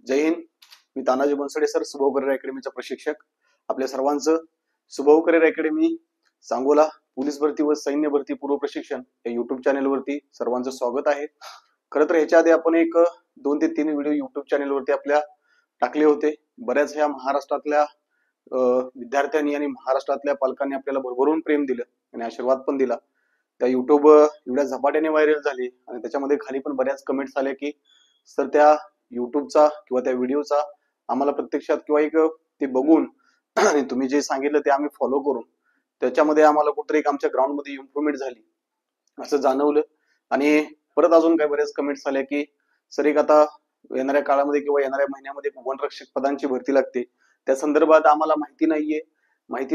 जय हिंद. मी Tanaji Bansode sir, सुभव career अकॅडमीचा प्रशिक्षक. आपल्या सर्वांचं सुभव करिअर अकॅडमी सांगोला पोलीस भरती व सैन्य भरती पूर्व प्रशिक्षण या युट्यूब चॅनेलवरती सर्वांचं स्वागत आहे. खरं तर ह्याच्या आधी आपण एक 2 ते 3 व्हिडिओ युट्यूब चॅनेलवरती आपल्या टाकले होते. बऱ्याच ह्या महाराष्ट्रातल्या विद्यार्थ्यांनी आणि महाराष्ट्रातल्या पालकांनी आपल्याला भरभरून प्रेम दिलं आणि आशीर्वाद पण दिला. त्या युट्यूब एवढ्या झपाट्याने व्हायरल झाली आणि त्याच्यामध्ये खाली पण बऱ्याच कमेंट्स आल्या की सर त्या युट्यूबचा किंवा त्या व्हिडिओचा आम्हाला प्रत्यक्षात किंवा एक ते बघून आणि तुम्ही जे सांगितलं ते आम्ही फॉलो करून त्याच्यामध्ये आम्हाला कुठतरी एक आमच्या ग्राउंड मध्ये इम्प्रुव्हमेंट झाली असं जाणवलं. आणि परत अजून काही बऱ्याच कमेंट्स आल्या की सर एक आता येणाऱ्या काळामध्ये किंवा येणाऱ्या महिन्यामध्ये वनरक्षक पदांची भरती लागते, त्या संदर्भात आम्हाला माहिती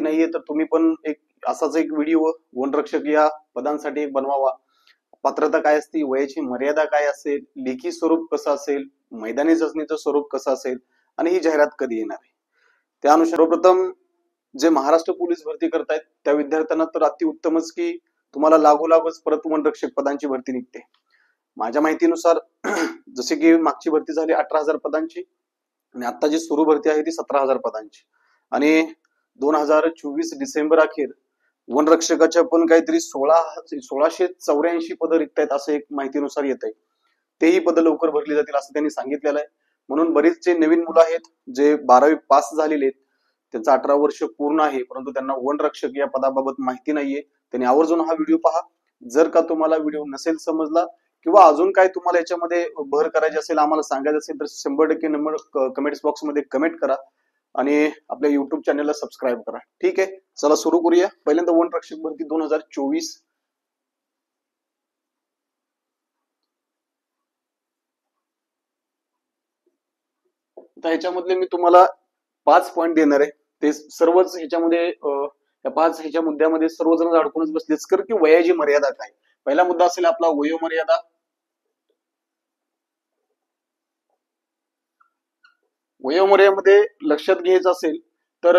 नाहीये तर तुम्ही पण एक असाच एक व्हिडिओ वनरक्षक या पदांसाठी एक बनवावा. पात्रता काय असते, वयाची मर्यादा काय असेल, लेखी स्वरूप कसं असेल, मैदानी चाचणीचं स्वरूप कसं असेल आणि ही जाहिरात कधी येणार आहे. त्या अनुसार सर्वप्रथम जे महाराष्ट्र पोलीस भरती करतायत त्या विद्यार्थ्यांना तर अतिउत्तमच की तुम्हाला लागोलागच परत वनरक्षक पदांची भरती निघते. माझ्या माहितीनुसार जसे की मागची भरती झाली 18,000 पदांची आणि आता जी सुरू भरती आहे ती 17,000 पदांची आणि 2024 डिसेंबर अखेर वनरक्षकाच्या पण काहीतरी 1684 पदं रिक्त आहेत असं एक माहितीनुसार येत आहे. तेही पदं लवकर भरली जातील असं त्यांनी सांगितलेलं आहे. म्हणून बरेच जे नवीन मुलं आहेत जे 12वी पास झालेले आहेत त्यांचं 18 वर्ष पूर्ण आहे परंतु त्यांना वनरक्षक या पदाबाबत माहिती नाहीये, त्यांनी आवर्जून हा व्हिडिओ पहा. जर का तुम्हाला व्हिडिओ नसेल समजला किंवा अजून काय तुम्हाला याच्यामध्ये भर करायची असेल, आम्हाला सांगायचं असेल तर 100% नंबर कमेंट्स बॉक्स मध्ये कमेंट करा आणि आपल्या युट्यूब चॅनलला सबस्क्राईब करा. ठीक आहे, चला सुरू करूया. पहिल्यांदा वनरक्षक भरती 2024. तर ह्याच्यामधले मी तुम्हाला 5 पॉईंट देणार आहे. ते सर्वच ह्याच्यामध्ये त्या 5 ह्याच्या मुद्द्यामध्ये सर्वजण अडकूनच बसलेच कर की वयाची मर्यादा काय. पहिला मुद्दा असेल आपला वयोमर्यादा. वयोमर्यादेमध्ये लक्षात घ्यायचं असेल तर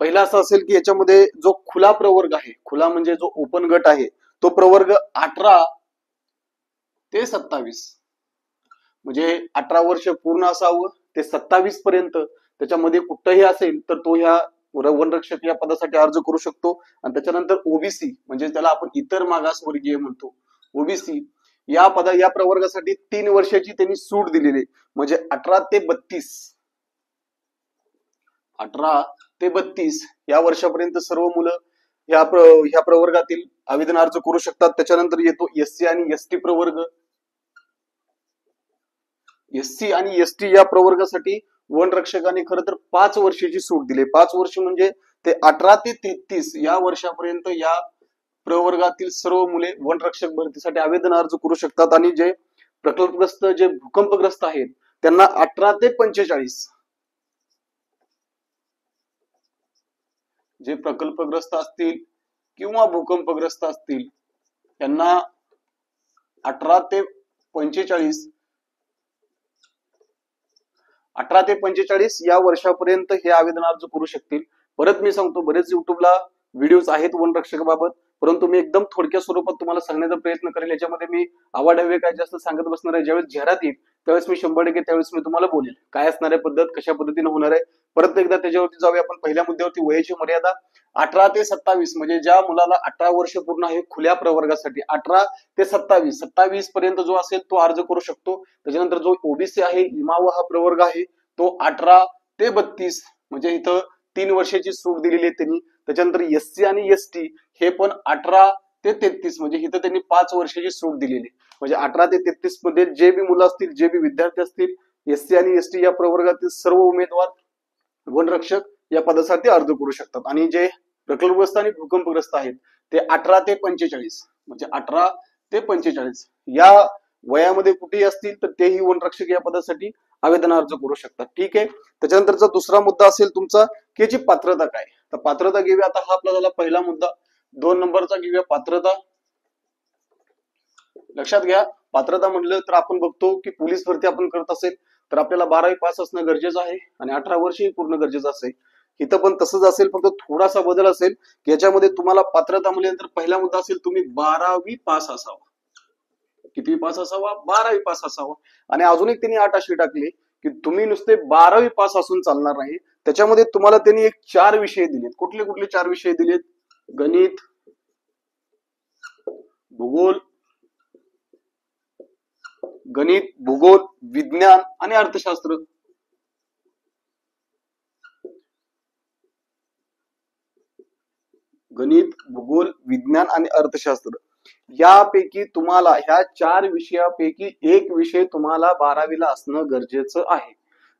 पहिला असं असेल की याच्यामध्ये जो खुला प्रवर्ग आहे, खुला म्हणजे जो ओपन गट आहे तो प्रवर्ग 18 ते 27 म्हणजे 18 वर्ष पूर्ण असावं ते 27 पर्यंत त्याच्यामध्ये कुठंही असेल तर तो ह्या वनरक्षक या पदासाठी अर्ज करू शकतो. आणि त्याच्यानंतर ओबीसी म्हणजे त्याला आपण इतर मागासवर्गीय म्हणतो, ओबीसी या प्रवर्गासाठी 3 वर्षाची त्यांनी सूट दिलेली म्हणजे 18 ते 32 या वर्षापर्यंत सर्व मुलं ह्या प्रवर्गातील आवेदन अर्ज करू शकतात. त्याच्यानंतर येतो एससी आणि एसटी प्रवर्ग. एससी आणि एसटी या प्रवर्गासाठी वनरक्षकाने खरं तर 5 वर्षाची सूट दिली. 5 वर्ष म्हणजे ते 18 ते 33 या वर्षापर्यंत या प्रवर्गातील सर्व मुले वनरक्षक भरतीसाठी आवेदन अर्ज करू शकतात. आणि जे प्रकल्पग्रस्त जे भूकंपग्रस्त आहेत त्यांना 18 ते 45 जे प्रकल्पग्रस्त असतील किंवा भूकंपग्रस्त असतील त्यांना 18 ते 45 या वर्षापर्यंत हे आवेदन अर्ज करू शकतील. परत मी सांगतो बरेच युट्यूबला व्हिडिओज आहेत वनरक्षकाबाबत परंतु मी एकदम थोडक्या स्वरूपात तुम्हाला सांगण्याचा प्रयत्न करेल. याच्यामध्ये मी आवाढव्य काय जास्त सांगत बसणार आहे. ज्यावेळेस जाहिरात येईल त्यावेळेस मी 100% त्यावेळेस मी तुम्हाला बोलेल काय असणार आहे पद्धत, कशा पद्धतीने होणार आहे. परत एकदा त्याच्यावरती जाऊया आपण. पहिल्या मुद्द्यावरती वयाची मर्यादा 18 ते 27 म्हणजे ज्या मुलाला 18 वर्ष पूर्ण आहे खुल्या प्रवर्गासाठी 18 ते 27 पर्यंत जो असेल तो अर्ज करू शकतो. त्याच्यानंतर जो ओबीसी आहे इमाव हा प्रवर्ग आहे तो 18 ते 32 म्हणजे इथं 3 वर्षाची सूट दिलेली आहे त्यांनी. त्याच्यानंतर एससी आणि एसटी हे पण 18 ते 33 म्हणजे इथं त्यांनी 5 वर्षाची सूट दिलेली म्हणजे 18 ते 33 मध्ये जे बी मुलं असतील जे बी विद्यार्थी असतील एससी आणि एसटी या प्रवर्गातील सर्व उमेदवार वनरक्षक या पदासाठी अर्ज करू शकतात. आणि जे प्रकल्पग्रस्त आणि भूकंपग्रस्त आहेत ते 18 ते 45 म्हणजे 18 ते 45 या वयामध्ये कुठेही असतील तर तेही वनरक्षक या पदासाठी आवेदन अर्ज करू शकतात. ठीक आहे. त्याच्यानंतरचा दुसरा मुद्दा असेल तुमचा की याची पात्रता काय. तर पात्रता घेऊया. आता हा आपला झाला पहिला मुद्दा. 2 नंबरचा घेऊया पात्रता. लक्षात घ्या पात्रता म्हटलं तर आपण बघतो की पोलीस भरती आपण करत असेल तर आपल्याला 12वी पास असणं गरजेचं आहे आणि 18 वर्षही पूर्ण गरजेचं असेल. इथं पण तसंच असेल फक्त थोडासा बदल असेल की याच्यामध्ये तुम्हाला पात्रता म्हटल्यानंतर पहिला मुद्दा असेल तुम्ही 12वी पास असावा. किती पास असावा? 12वी पास असावा. आणि अजून एक त्यांनी अट अशी टाकली की तुम्ही नुसते 12वी पास असून चालणार नाही, त्याच्यामध्ये तुम्हाला त्यांनी एक 4 विषय दिलेत. कुठले कुठले 4 विषय दिलेत? गणित, भूगोल, विज्ञान आणि अर्थशास्त्र. गणित, भूगोल, विज्ञान आणि अर्थशास्त्र यापैकी तुम्हाला ह्या 4 विषयापैकी एक विषय तुम्हाला 12वीला असणं गरजेचं आहे.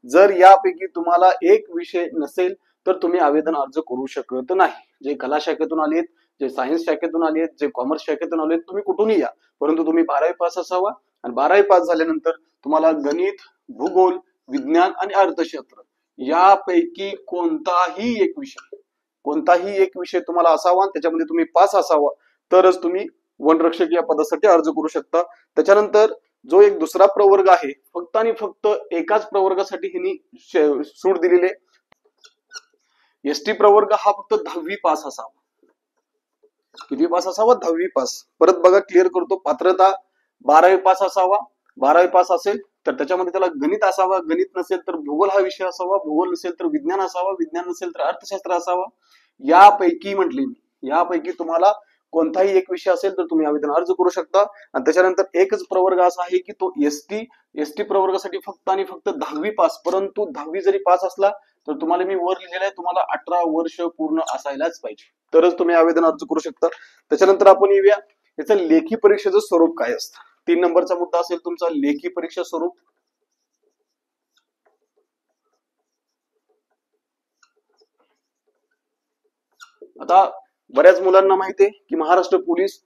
जर यापैकी तुम्हाला एक विषय नसेल तर तुम्ही आवेदन अर्ज करू शकत नाही. जे कला शाखेतून आलेत, जे सायन्स शाखेतून आलेत, जे कॉमर्स शाखेतून आलेत, तुम्ही कुठूनही या, परंतु तुम्ही 12वी पास असावा. आणि 12वी पास झाल्यानंतर तुम्हाला गणित, भूगोल, विज्ञान आणि अर्थशास्त्र यापैकी कोणताही एक विषय तुम्हाला असावा, त्याच्यामध्ये तुम्ही पास असावा, तरच तुम्ही वनरक्षक या पदासाठी अर्ज करू शकता. त्याच्यानंतर जो एक दुसरा प्रवर्ग आहे, फक्त आणि फक्त एकाच प्रवर्गासाठी हिनी सूट दिलेले. एसटी प्रवर्ग हा फक्त 10वी पास असावा. किती पास असावा? 10वी पास. परत बघा, क्लिअर करतो. पात्रता 12वी पास असावा. 12वी पास असेल तर त्याच्यामध्ये त्याला गणित असावा, गणित नसेल तर भूगोल हा विषय असावा, भूगोल नसेल तर विज्ञान असावा, विज्ञान नसेल तर अर्थशास्त्र असावा. यापैकी म्हटले मी, यापैकी तुम्हाला कोणताही एक विषय असेल तर तुम्ही आवेदन अर्ज करू शकता. आणि त्याच्यानंतर एकच प्रवर्ग असा आहे की तो एसटी प्रवर्गासाठी फक्त आणि फक्त 10वी पास. परंतु 10वी जरी पास असला तर तुम्हाला मी वर लिहिलेलं आहे, तुम्हाला 18 वर्ष पूर्ण असायलाच पाहिजे, तरच तुम्ही आवेदन अर्ज करू शकता. त्याच्यानंतर आपण येऊया याचं लेखी परीक्षेचं स्वरूप काय असतं. 3 नंबरचा मुद्दा असेल तुमचा लेखी परीक्षा स्वरूप. आता बऱ्याच मुलांना माहिती आहे की महाराष्ट्र पोलीस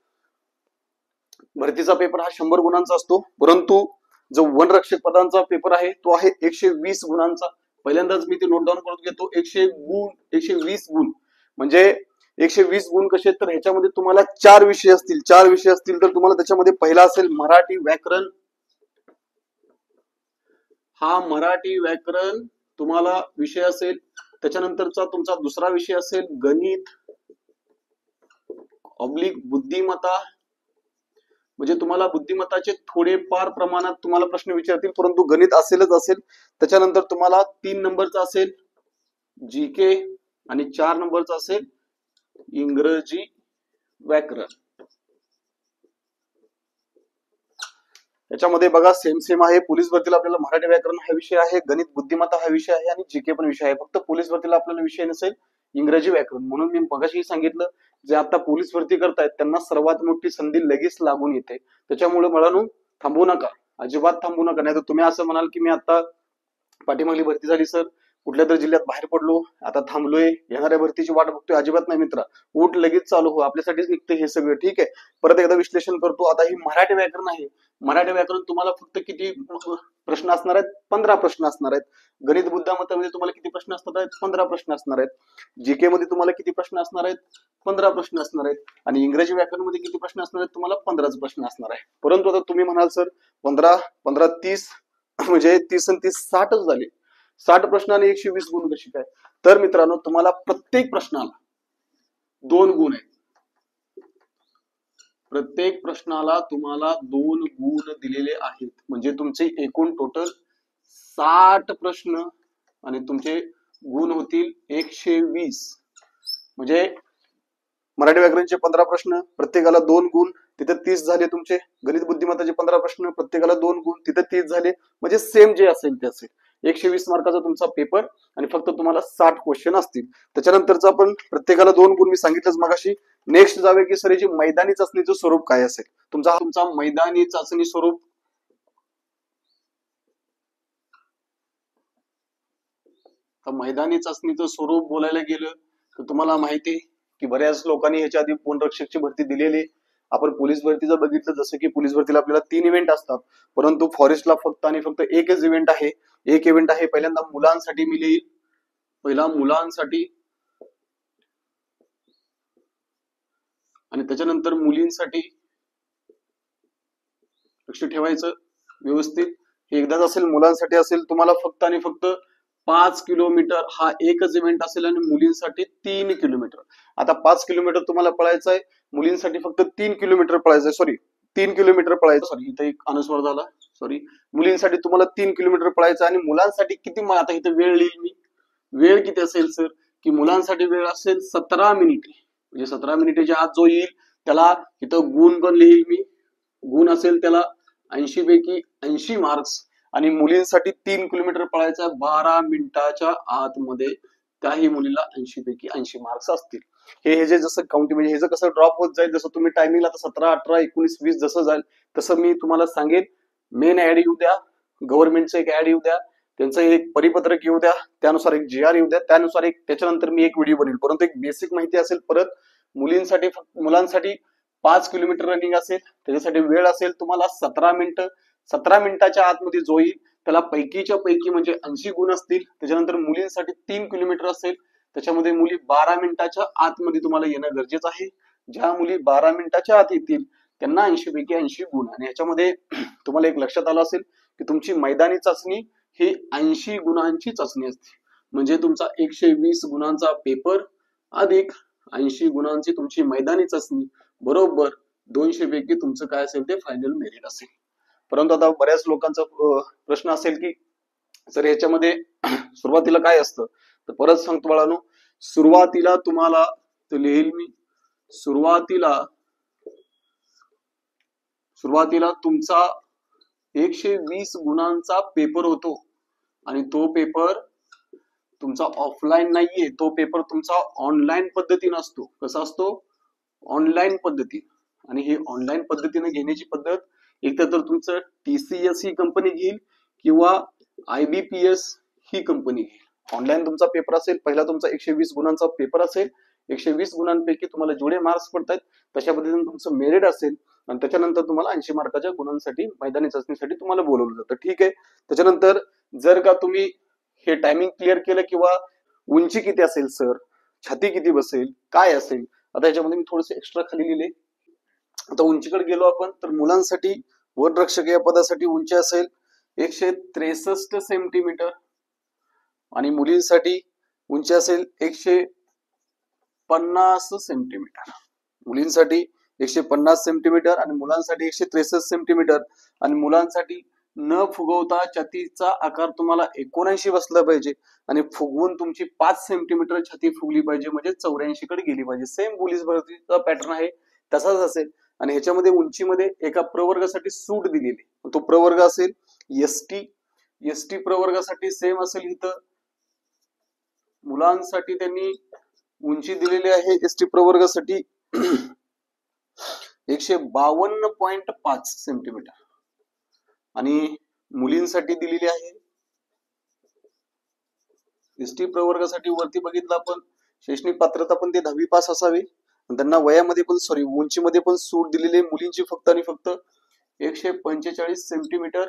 भरतीचा पेपर हा 100 गुणांचा असतो, परंतु जो वनरक्षक पदांचा पेपर आहे तो आहे 120 गुणांचा. पहिल्यांदाच मी ते नोट डाऊन करून घेतो. 120 गुण म्हणजे 120 गुण कसे, तर ह्याच्यामध्ये तुम्हाला 4 विषय असतील. 4 विषय असतील तर तुम्हाला त्याच्यामध्ये पहिला असेल मराठी व्याकरण. हा मराठी व्याकरण तुम्हाला विषय असेल. त्याच्यानंतरचा तुमचा दुसरा विषय असेल गणित / बुद्धिमत्ता. म्हणजे तुम्हाला बुद्धिमत्ताचे थोडेफार प्रमाणात तुम्हाला प्रश्न विचारतील, परंतु गणित असेलच असेल. त्याच्यानंतर तुम्हाला 3 नंबरचा असेल जीके आणि 4 नंबरचा असेल इंग्रजी व्याकरण. याच्यामध्ये बघा सेम आहे. पोलीस भरतीला आपल्याला मराठी व्याकरण हा विषय आहे, गणित बुद्धिमत्ता हा विषय आहे आणि जीके पण विषय आहे. फक्त पोलीस भरतीला आपल्याला विषय नसेल इंग्रजी व्याकरण. म्हणून मी मगाशी सांगितलं, जे आता पोलीस भरती करतायत त्यांना सर्वात मोठी संधी लगेच लागून येते. त्याच्यामुळे मुलांनो थांबू नका, अजिबात थांबू नका. नाही तर तुम्ही असं म्हणाल की मी आता पाठीमागली भरती झाली सर, कुठल्या तरी जिल्ह्यात बाहेर पडलो, आता थांबलोय, येणाऱ्या भरतीची वाट बघतोय. अजिबात नाही मित्रा, उठ लगेच चालू हो, आपल्यासाठीच निघते हे सगळं. ठीक आहे, परत एकदा विश्लेषण करतो. आता ही मराठी व्याकरण आहे. मराठी व्याकरण तुम्हाला फक्त किती प्रश्न असणार आहेत? 15 प्रश्न असणार आहेत. गणित बुद्धिमत्तेमध्ये तुम्हाला किती प्रश्न असणार आहेत? 15 प्रश्न असणार आहेत. जीके मध्ये तुम्हाला किती प्रश्न असणार आहेत? 15 प्रश्न असणार आहेत. आणि इंग्रजी व्याकरण मध्ये किती प्रश्न असणार आहेत? तुम्हाला 15 प्रश्न असणार आहे. परंतु आता तुम्ही म्हणाल सर 15 30 म्हणजे 30 आणि 30 60च झाले. 60 प्रश्न आणि 120 गुण कशी काय? तर मित्रांनो तुम्हाला प्रत्येक प्रश्नाला 2 गुण आहेत. प्रत्येक प्रश्नाला तुम्हाला 2 गुण दिलेले आहेत. म्हणजे तुमचे एकूण टोटल 60 प्रश्न आणि तुमचे गुण होतील 120. म्हणजे मराठी व्याकरणचे 15 प्रश्न, प्रत्येकाला 2 गुण, तिथे 30 झाले तुमचे. गणित बुद्धिमत्ताचे 15 प्रश्न, प्रत्येकाला 2 गुण, तिथे 30 झाले. म्हणजे सेम जे असेल ते असेल. 120 मार्काचा तुमचा पेपर आणि फक्त तुम्हाला 60 क्वेश्चन असतील. त्याच्यानंतरचा आपण प्रत्येकाला 2 गुण मी सांगितलंच मगाशी. नेक्स्ट जावे की सर याची मैदानी चाचणीचं स्वरूप काय असेल. तुमचा मैदानी चाचणी स्वरूप मैदानी चाचणीचं स्वरूप बोलायला गेलं तर तुम्हाला माहिती आहे की बऱ्याच लोकांनी ह्याच्या आधी वनरक्षकची भरती दिलेली. आपण पोलीस भरतीचं बघितलं, जसं की पोलीस भरतीला आपल्याला 3 इव्हेंट असतात, परंतु फॉरेस्टला फक्त आणि फक्त एकच इव्हेंट आहे. एक इव्हेंट आहे पहिल्यांदा मुलांसाठी मी लिहिल, पहिला मुलांसाठी, आणि त्याच्यानंतर मुलींसाठी. लक्ष ठेवायचं व्यवस्थित. हे एकदाच असेल, मुलांसाठी असेल तुम्हाला फक्त आणि फक्त 5 किलोमीटर हा एकच इव्हेंट असेल आणि मुलींसाठी 3 किलोमीटर. आता 5 किलोमीटर तुम्हाला पळायचं आहे, मुलींसाठी फक्त 3 किलोमीटर पळायचं आहे. 3 किलोमीटर पळायचं. सॉरी, इथे एक अनुस्वार झाला, सॉरी मुलींसाठी तुम्हाला 3 किलोमीटर पळायचं आणि मुलांसाठी किती आता इथे वेळ लिहिल मी, वेळ किती असेल सर की मुलांसाठी वेळ असेल 17 मिनिटे, म्हणजे 17 मिनिटाच्या आत जो येईल त्याला इथं गुण पण लिहिल मी, गुण असेल त्याला 80 पैकी 80 मार्क्स आणि मुलींसाठी 3 किलोमीटर पळायचा 12 मिनिटाच्या आतमध्ये त्याही मुलीला 80 पैकी 80 मार्क्स असतील. हे जे जसं काउंटिंग म्हणजे हे जर कसं ड्रॉप होत जाईल, जसं तुम्ही टायमिंगला आता 17, 18, 19, 20 जसं जाईल तसं मी तुम्हाला सांगेन. मेन ऍड येऊ द्या, गव्हर्नमेंटचं एक ऍड येऊ द्या, त्यांचं एक परिपत्रक येऊ द्या, त्यानुसार एक GR येऊ द्या, त्यानुसार त्याच्यानंतर मी एक व्हिडिओ बनवेल. परंतु एक बेसिक माहिती असेल. परत मुलींसाठी मुलांसाठी 5 किलोमीटर रनिंग असेल, त्याच्यासाठी वेळ असेल तुम्हाला 17 मिनिटं. 17 मिनिटाच्या आतमध्ये जो येईल त्याला पैकीच्या पैकी म्हणजे 80 गुण असतील. त्याच्यानंतर मुलींसाठी 3 किलोमीटर असेल, त्याच्यामध्ये मुली 12 मिनिटाच्या आतमध्ये तुम्हाला येणं गरजेचं आहे. ज्या मुली 12 मिनिटाच्या आत येतील त्यांना 80 पैकी 80 गुण. आणि ह्याच्यामध्ये तुम्हाला एक लक्षात आलं असेल की तुमची मैदानी चाचणी ही 80 गुणांची चाचणी असते. म्हणजे तुमचा 120 गुणांचा पेपर अधिक 80 गुणांची तुमची मैदानी चाचणी बरोबर 200 पैकी तुमचं काय असेल ते फायनल मेरिट असेल. परंतु आता बऱ्याच लोकांचा प्रश्न असेल की सर ह्याच्यामध्ये सुरुवातीला काय असतं, तर परत सांगतो बाळांनो, सुरुवातीला तुम्हाला लिहिल मी, सुरुवातीला तुमचा 120 गुणांचा पेपर होतो आणि तो पेपर तुमचा ऑफलाईन नाहीये, तो पेपर तुमचा ऑनलाईन पद्धतीने असतो. कसा असतो? ऑनलाईन पद्धतीने. आणि ही ऑनलाईन पद्धतीने घेण्याची पद्धत एकतर तुमचं TCS ही कंपनी घेईल किंवा IBPS ही कंपनी घेईल. ऑनलाईन तुमचा पेपर असेल, पहिला तुमचा 120 गुणांचा पेपर असेल, 120 गुणांपैकी तुम्हाला जेवढे मार्क्स पडतात तशा पद्धतीने तुमचं मेरिट असेल आणि त्याच्यानंतर तुम्हाला 80 मार्काच्या गुणांसाठी मैदानी चाचणीसाठी तुम्हाला बोलवलं जातं. ठीक आहे. त्याच्यानंतर जर का तुम्ही हे टायमिंग क्लिअर केलं किंवा उंची किती असेल सर, छाती किती बसेल, काय असेल, आता याच्यामध्ये मी थोडेसे एक्स्ट्रा खाली लिहिले. आता उंचीकडे गेलो आपण तर मुलांसाठी वनरक्षक या पदासाठी उंची असेल 163 सेंटीमीटर आणि मुलींसाठी उंची असेल 150 सेंटीमीटर. मुलींसाठी 150 सेंटीमीटर आणि मुलांसाठी 163 सेंटीमीटर. आणि मुलांसाठी न फुगवता छातीचा आकार तुम्हाला 79 बसला पाहिजे आणि फुगवून तुमची 5 सेंटीमीटर छाती फुगली पाहिजे, म्हणजे 84 कडे गेली पाहिजे. सेम पोलीस भरतीचा पॅटर्न आहे तसाच असेल. आणि ह्याच्यामध्ये उंचीमध्ये एका प्रवर्गासाठी सूट दिलेली, तो प्रवर्ग असेल एसटी प्रवर्गासाठी सेम असेल. इथं मुलांसाठी त्यांनी उंची दिलेली आहे एसटी प्रवर्गासाठी 152.5 सेंटीमीटर आणि मुलींसाठी दिलेली आहे एसटी प्रवर्गासाठी वरती बघितलं आपण शैक्षणिक पात्रता पण ते 10वी पास असावी. त्यांना वयामध्ये पण उंचीमध्ये पण सूट दिलेली आहे. मुलींची फक्त आणि फक्त 145 सेंटीमीटर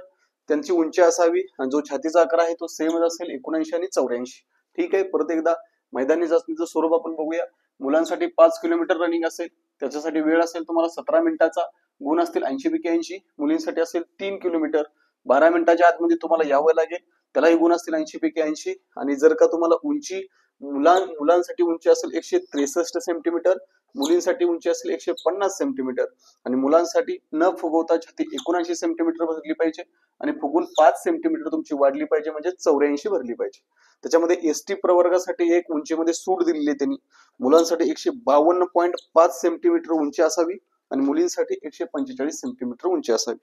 त्यांची उंची असावी आणि जो छातीचा आकार आहे तो सेमच असेल 79 आणि 84. ठीक आहे. परत एकदा मैदानी चाचणीचं स्वरूप आपण बघूया. मुलांसाठी 5 किलोमीटर रनिंग असेल, त्याच्यासाठी वेळ असेल तुम्हाला 17 मिनिटाचा, गुण असतील 80 पैकी 80. मुलींसाठी असेल 3 किलोमीटर, 12 मिनिटाच्या आतमध्ये तुम्हाला यावं लागेल, त्यालाही गुण असतील 80 पैकी 80. आणि जर का तुम्हाला उंची मुलांसाठी उंची असेल 163 सेंटीमीटर, मुलींसाठी उंची असेल 150 सेंटीमीटर आणि मुलांसाठी न फुगवता छाती 79 सेंटीमीटर भरली पाहिजे आणि फुगून 5 सेंटीमीटर तुमची वाढली पाहिजे, म्हणजे 84 भरली पाहिजे. त्याच्यामध्ये एसटी प्रवर्गासाठी एक उंचीमध्ये सूट दिलेली आहे त्यांनी. मुलांसाठी 152.5 सेंटीमीटर उंची असावी आणि मुलींसाठी 145 सेंटीमीटर उंची असावी.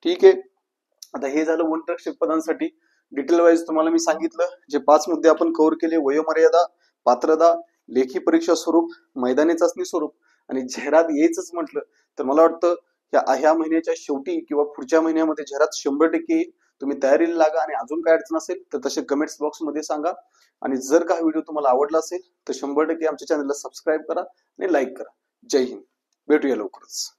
ठीक आहे. आता हे झालं वनरक्षक पदांसाठी. डिटेल वाईज तुम्हाला मी सांगितलं जे 5 मुद्दे आपण कव्हर केले: वयोमर्यादा, पात्रता, लेखी परीक्षा स्वरूप, मैदानी चाचणी स्वरूप आणि जाहिरात यायचंच म्हटलं तर मला वाटतं ह्या महिन्याच्या शेवटी किंवा पुढच्या महिन्यामध्ये जाहिरात 100% येईल. तुम्ही तयारीला लागा आणि अजून काय अडचण असेल तर तसे कमेंट्स बॉक्स मध्ये सांगा. आणि जर का हा व्हिडिओ तुम्हाला आवडला असेल तर 100% आमच्या चॅनलला सबस्क्राईब करा आणि लाईक करा. जय हिंद. भेटूया लवकरच.